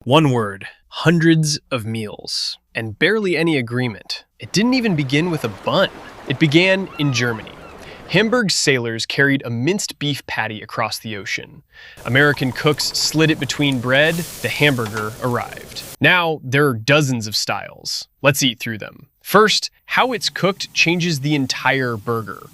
One word, hundreds of meals, and barely any agreement. It didn't even begin with a bun. It began in Germany. Hamburg sailors carried a minced beef patty across the ocean. American cooks slid it between bread. The hamburger arrived. Now, there are dozens of styles. Let's eat through them. First, how it's cooked changes the entire burger.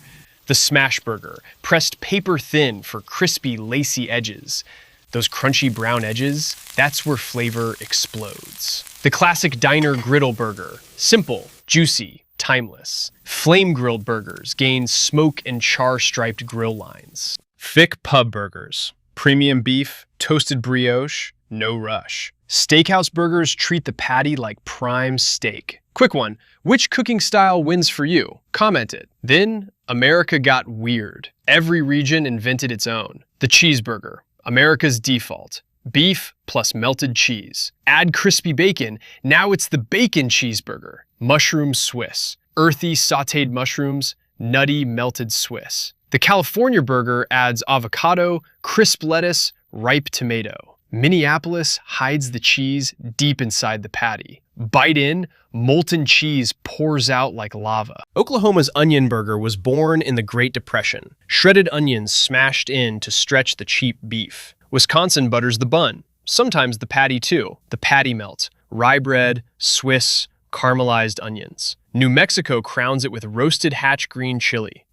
The smash burger, pressed paper thin for crispy, lacy edges. Those crunchy brown edges, that's where flavor explodes. The classic diner griddle burger, simple, juicy, timeless. Flame-grilled burgers gain smoke and char-striped grill lines. Thick pub burgers, premium beef, toasted brioche, no rush. Steakhouse burgers treat the patty like prime steak. Quick one, which cooking style wins for you? Comment it. Then, America got weird. Every region invented its own. The cheeseburger, America's default. Beef plus melted cheese. Add crispy bacon, now it's the bacon cheeseburger. Mushroom Swiss. Earthy sautéed mushrooms, nutty melted Swiss. The California burger adds avocado, crisp lettuce, ripe tomato. Minneapolis hides the cheese deep inside the patty. Bite in, molten cheese pours out like lava. Oklahoma's onion burger was born in the Great Depression. Shredded onions smashed in to stretch the cheap beef. Wisconsin butters the bun, sometimes the patty too. The patty melt, rye bread, Swiss, caramelized onions. New Mexico crowns it with roasted hatch green chili.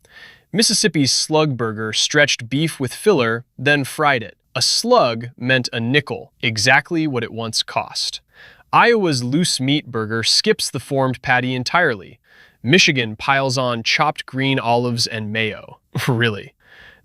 Mississippi's slugburger stretched beef with filler, then fried it. A slug meant a nickel, exactly what it once cost. Iowa's loose meat burger skips the formed patty entirely. Michigan piles on chopped green olives and mayo. Really.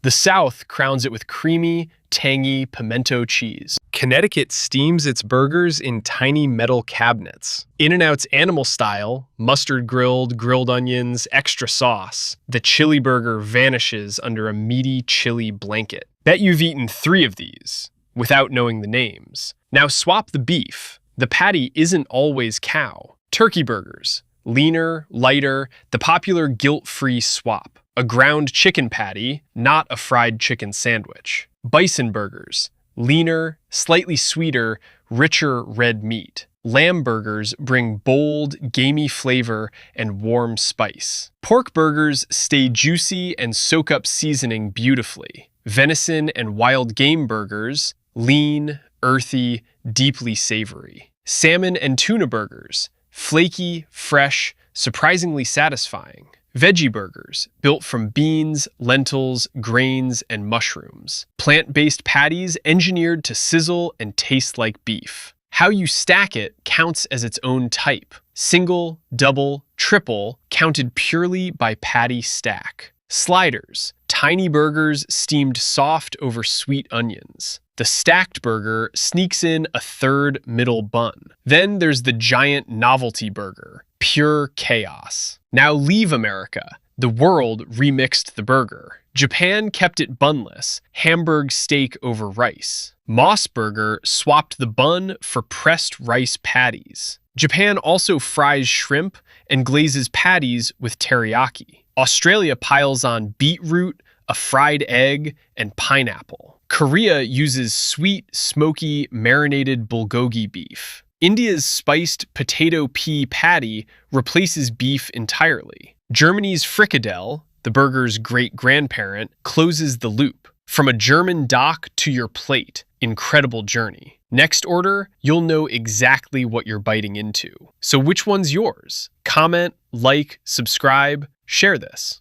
The South crowns it with creamy, tangy pimento cheese. Connecticut steams its burgers in tiny metal cabinets. In-N-Out's animal style, mustard grilled onions, extra sauce. The chili burger vanishes under a meaty chili blanket. Bet you've eaten 3 of these, without knowing the names. Now swap the beef. The patty isn't always cow. Turkey burgers, leaner, lighter, the popular guilt-free swap. A ground chicken patty, not a fried chicken sandwich. Bison burgers, leaner, slightly sweeter, richer red meat. Lamb burgers bring bold, gamey flavor and warm spice. Pork burgers stay juicy and soak up seasoning beautifully. Venison and wild game burgers, lean, earthy, deeply savory. Salmon and tuna burgers, flaky, fresh, surprisingly satisfying. Veggie burgers, built from beans, lentils, grains, and mushrooms. Plant-based patties engineered to sizzle and taste like beef. How you stack it counts as its own type. Single, double, triple, counted purely by patty stack. Sliders, tiny burgers steamed soft over sweet onions. The stacked burger sneaks in a third middle bun. Then there's the giant novelty burger, pure chaos. Now leave America. The world remixed the burger. Japan kept it bunless, Hamburg steak over rice. Moss Burger swapped the bun for pressed rice patties. Japan also fries shrimp and glazes patties with teriyaki. Australia piles on beetroot, a fried egg, and pineapple. Korea uses sweet, smoky, marinated bulgogi beef. India's spiced potato pea patty replaces beef entirely. Germany's frikadelle, the burger's great-grandparent, closes the loop. From a German dock to your plate, incredible journey. Next order, you'll know exactly what you're biting into. So which one's yours? Comment, like, subscribe, share this.